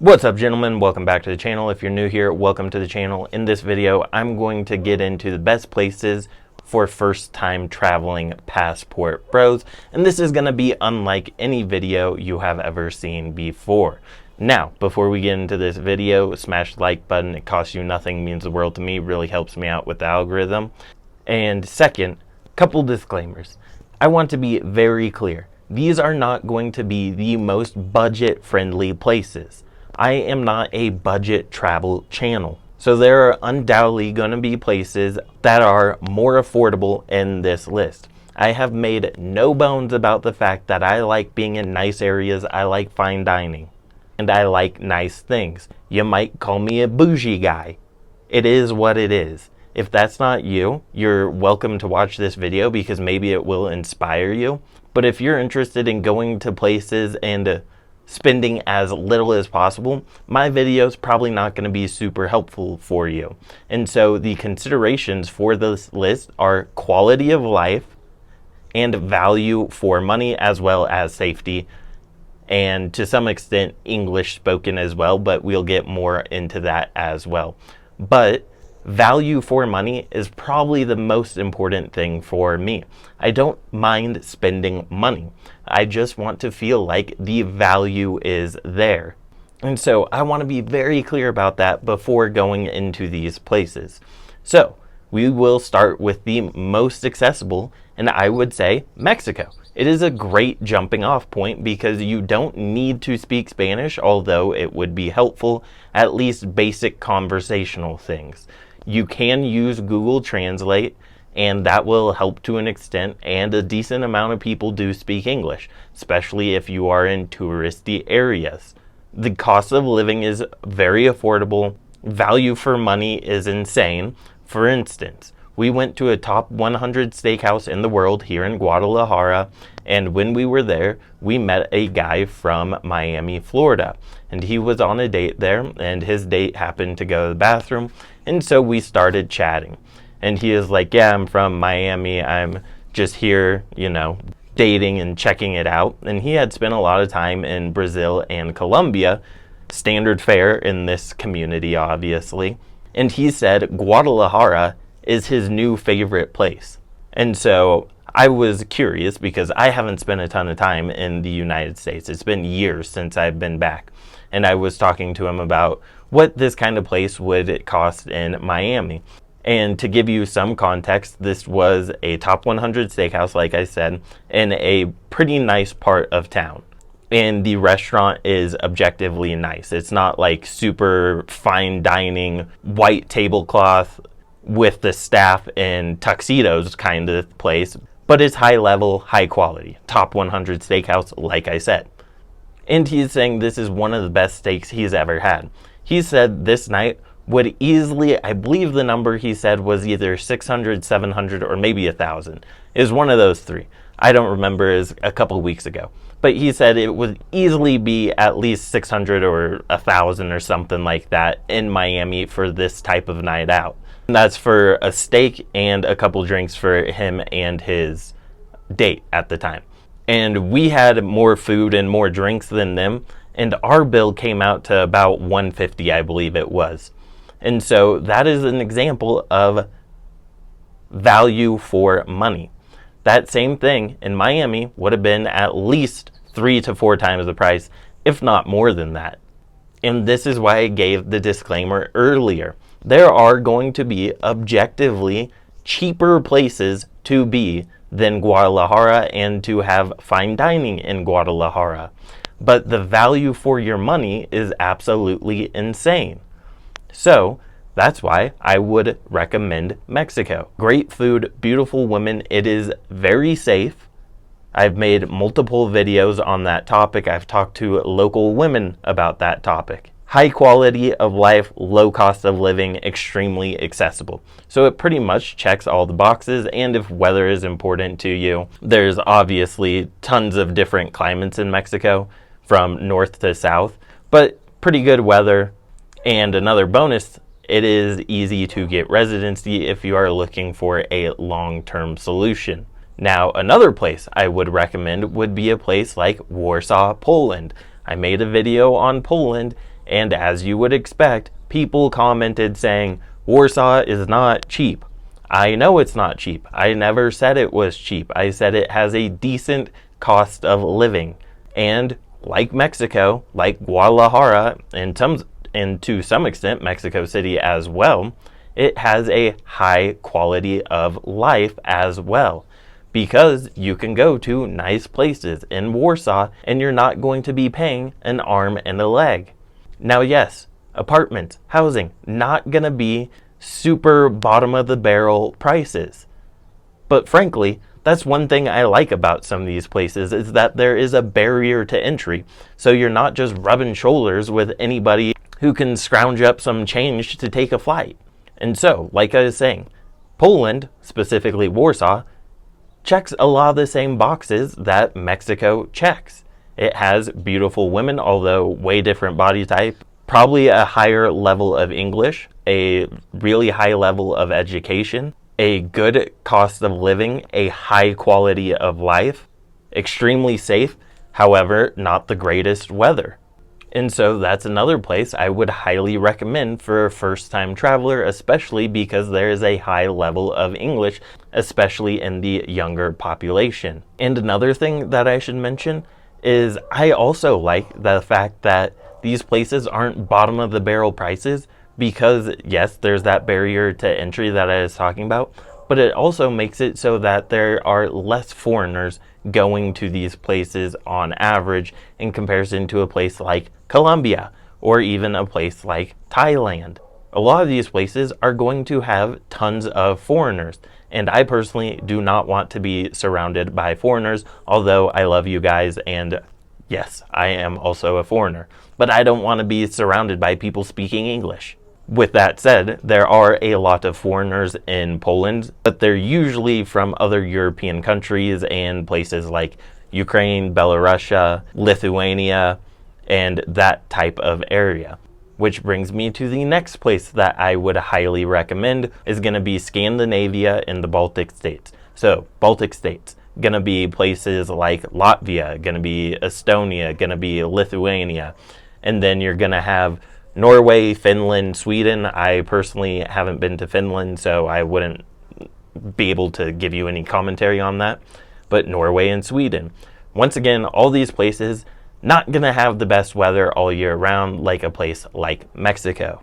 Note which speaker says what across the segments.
Speaker 1: What's up, gentlemen? Welcome back to the channel. If you're new here, welcome to the channel. In this video, I'm going to get into the best places for first-time traveling passport bros, and this is going to be unlike any video you have ever seen before. Now, before we get into this video, smash the like button. It costs you nothing, means the world to me, really helps me out with the algorithm. And second, couple disclaimers. I want to be very clear. These are not going to be the most budget-friendly places. I am not a budget travel channel. So there are undoubtedly going to be places that are more affordable in this list. I have made no bones about the fact that I like being in nice areas, I like fine dining, and I like nice things. You might call me a bougie guy. It is what it is. If that's not you, you're welcome to watch this video because maybe it will inspire you. But if you're interested in going to places and spending as little as possible, my video is probably not going to be super helpful for you. And so the considerations for this list are quality of life and value for money, as well as safety, and to some extent English spoken as well, but we'll get more into that as well. But value for money is probably the most important thing for me. I don't mind spending money. I just want to feel like the value is there. And so I want to be very clear about that before going into these places. So we will start with the most accessible, and I would say Mexico. It is a great jumping off point because you don't need to speak Spanish, although it would be helpful, at least basic conversational things. You can use Google Translate, and that will help to an extent, and a decent amount of people do speak English, especially if you are in touristy areas. The cost of living is very affordable. Value for money is insane. For instance, we went to a top 100 steakhouse in the world here in Guadalajara, and when we were there, we met a guy from Miami, Florida, and he was on a date there, and his date happened to go to the bathroom, and so we started chatting. And he is like, yeah, I'm from Miami, I'm just here, dating and checking it out. And he had spent a lot of time in Brazil and Colombia, standard fare in this community, obviously. And he said Guadalajara is his new favorite place. And so I was curious because I haven't spent a ton of time in the United States. It's been years since I've been back. And I was talking to him about what this kind of place would it cost in Miami. And to give you some context, this was a top 100 steakhouse, like I said, in a pretty nice part of town. And the restaurant is objectively nice. It's not like super fine dining, white tablecloth with the staff in tuxedos kind of place, but it's high level, high quality. Top 100 steakhouse, like I said. And he's saying this is one of the best steaks he's ever had. He said this night would easily, I believe the number he said was either 600, 700, or maybe 1,000. It was one of those three. I don't remember, it was a couple weeks ago. But he said it would easily be at least 600 or 1,000 or something like that in Miami for this type of night out. And that's for a steak and a couple drinks for him and his date at the time. And we had more food and more drinks than them, and our bill came out to about $150, I believe it was. And so that is an example of value for money. That same thing in Miami would have been at least 3 to 4 times the price, if not more than that. And this is why I gave the disclaimer earlier. There are going to be objectively cheaper places to be than Guadalajara and to have fine dining in Guadalajara. But the value for your money is absolutely insane. So that's why I would recommend Mexico. Great food, beautiful women. It is very safe. I've made multiple videos on that topic. I've talked to local women about that topic. High quality of life, low cost of living, extremely accessible. So it pretty much checks all the boxes. And if weather is important to you, there's obviously tons of different climates in Mexico from north to south, but pretty good weather. And another bonus, it is easy to get residency if you are looking for a long-term solution. Now, another place I would recommend would be a place like Warsaw, Poland. I made a video on Poland, And as you would expect, people commented saying, Warsaw is not cheap. I know it's not cheap. I never said it was cheap. I said it has a decent cost of living. And like Mexico, like Guadalajara, and to some extent Mexico City as well, it has a high quality of life as well. Because you can go to nice places in Warsaw and you're not going to be paying an arm and a leg. Now, yes, apartments, housing, not going to be super bottom of the barrel prices. But frankly, that's one thing I like about some of these places is that there is a barrier to entry. So you're not just rubbing shoulders with anybody who can scrounge up some change to take a flight. And so, like I was saying, Poland, specifically Warsaw, checks a lot of the same boxes that Mexico checks. It has beautiful women, although way different body type, probably a higher level of English, a really high level of education, a good cost of living, a high quality of life, extremely safe, however, not the greatest weather. And so that's another place I would highly recommend for a first-time traveler, especially because there is a high level of English, especially in the younger population. And another thing that I should mention is I also like the fact that these places aren't bottom of the barrel prices because, yes, there's that barrier to entry that I was talking about, but it also makes it so that there are less foreigners going to these places on average in comparison to a place like Colombia or even a place like Thailand. A lot of these places are going to have tons of foreigners, and I personally do not want to be surrounded by foreigners, although I love you guys and yes, I am also a foreigner, but I don't want to be surrounded by people speaking English. With that said, there are a lot of foreigners in Poland, but they're usually from other European countries and places like Ukraine, Belarus, Lithuania, and that type of area. Which brings me to the next place that I would highly recommend is going to be Scandinavia and the Baltic states. So, Baltic states, going to be places like Latvia, going to be Estonia, going to be Lithuania, and then you're going to have Norway, Finland, Sweden. I personally haven't been to Finland, so I wouldn't be able to give you any commentary on that. But Norway and Sweden. Once again, all these places not going to have the best weather all year round like a place like Mexico.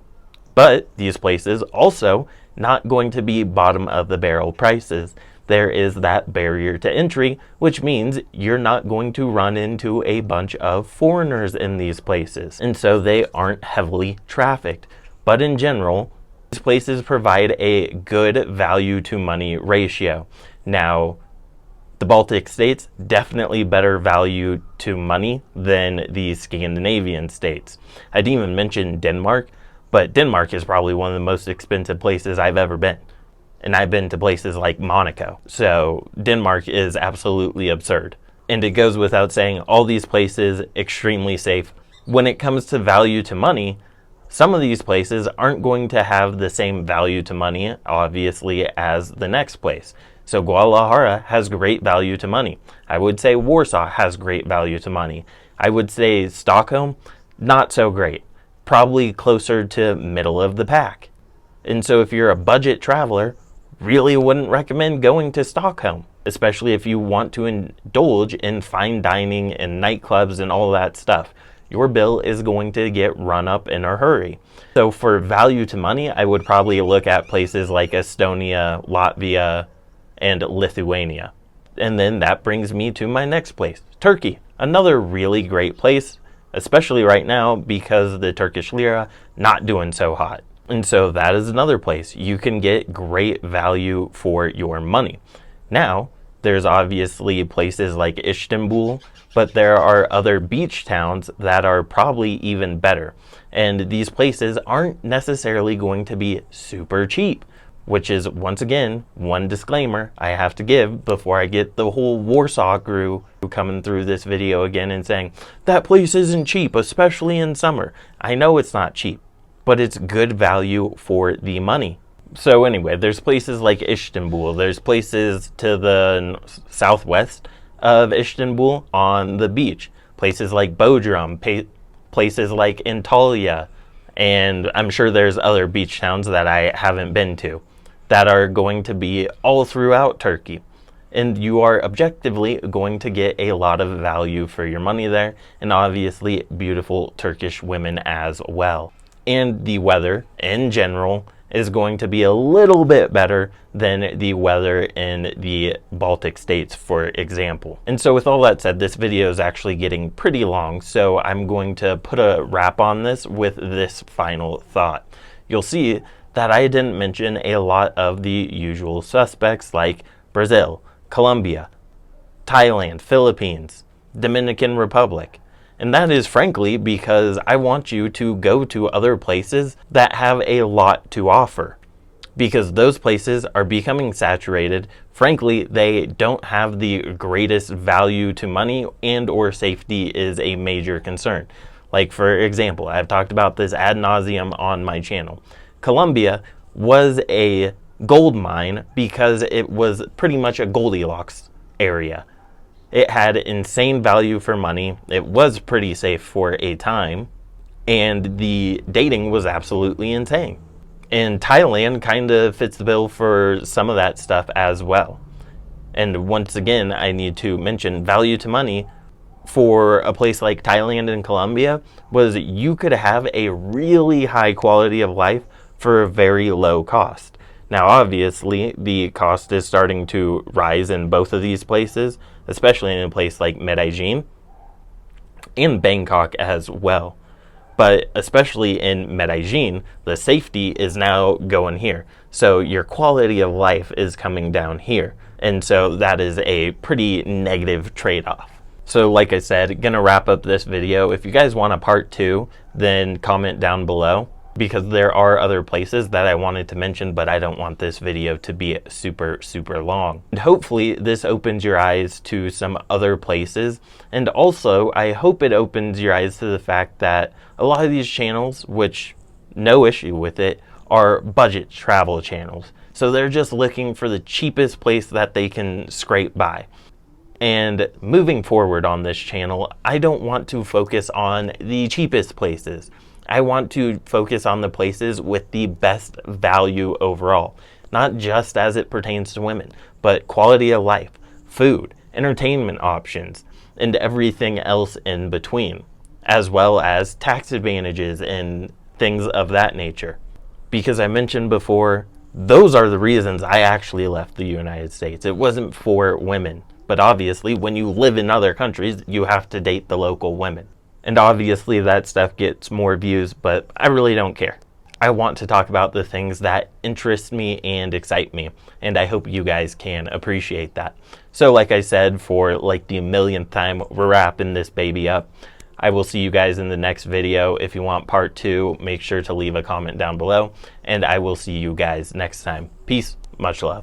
Speaker 1: But these places also not going to be bottom of the barrel prices. There is that barrier to entry, which means you're not going to run into a bunch of foreigners in these places. And so they aren't heavily trafficked. But in general, these places provide a good value to money ratio. Now, the Baltic states, definitely better value to money than the Scandinavian states. I didn't even mention Denmark, but Denmark is probably one of the most expensive places I've ever been. And I've been to places like Monaco. So Denmark is absolutely absurd. And it goes without saying, all these places extremely safe. When it comes to value to money, some of these places aren't going to have the same value to money, obviously, as the next place. So Guadalajara has great value to money. I would say Warsaw has great value to money. I would say Stockholm, not so great. Probably closer to middle of the pack. And so if you're a budget traveler, really wouldn't recommend going to Stockholm, especially if you want to indulge in fine dining and nightclubs and all that stuff. Your bill is going to get run up in a hurry. So for value to money, I would probably look at places like Estonia, Latvia, and Lithuania. And then that brings me to my next place, Turkey. Another really great place, especially right now because the Turkish lira not doing so hot. And so that is another place you can get great value for your money. Now, there's obviously places like Istanbul, but there are other beach towns that are probably even better. And these places aren't necessarily going to be super cheap, which is, once again, one disclaimer I have to give before I get the whole Warsaw crew coming through this video again and saying, that place isn't cheap, especially in summer. I know it's not cheap, but it's good value for the money. So anyway, there's places like Istanbul. There's places to the southwest of Istanbul on the beach. Places like Bodrum, places like Antalya, and I'm sure there's other beach towns that I haven't been to that are going to be all throughout Turkey. And you are objectively going to get a lot of value for your money there, and obviously beautiful Turkish women as well. And the weather in general is going to be a little bit better than the weather in the Baltic states, for example. And so with all that said, this video is actually getting pretty long, so I'm going to put a wrap on this with this final thought. You'll see that I didn't mention a lot of the usual suspects like Brazil, Colombia, Thailand, Philippines, Dominican Republic. And that is frankly because I want you to go to other places that have a lot to offer. Because those places are becoming saturated. Frankly, they don't have the greatest value to money, and or safety is a major concern. Like, for example, I've talked about this ad nauseum on my channel. Colombia was a gold mine because it was pretty much a Goldilocks area. It had insane value for money. It was pretty safe for a time, and the dating was absolutely insane. And Thailand kind of fits the bill for some of that stuff as well. And once again, I need to mention value to money for a place like Thailand and Colombia was you could have a really high quality of life for a very low cost. Now, obviously, the cost is starting to rise in both of these places, especially in a place like Medellin and Bangkok as well. But especially in Medellin, the safety is now going here. So your quality of life is coming down here. And so that is a pretty negative trade-off. So like I said, gonna wrap up this video. If you guys want a part 2, then comment down below, because there are other places that I wanted to mention, but I don't want this video to be super long. And hopefully this opens your eyes to some other places. And also, I hope it opens your eyes to the fact that a lot of these channels, which no issue with it, are budget travel channels. So they're just looking for the cheapest place that they can scrape by. And moving forward on this channel, I don't want to focus on the cheapest places. I want to focus on the places with the best value overall, not just as it pertains to women, but quality of life, food, entertainment options, and everything else in between, as well as tax advantages and things of that nature. Because I mentioned before, those are the reasons I actually left the United States. It wasn't for women, but obviously when you live in other countries, you have to date the local women. And obviously that stuff gets more views, but I really don't care. I want to talk about the things that interest me and excite me, and I hope you guys can appreciate that. So like I said, for like the millionth time, we're wrapping this baby up. I will see you guys in the next video. If you want part 2, make sure to leave a comment down below, and I will see you guys next time. Peace, much love.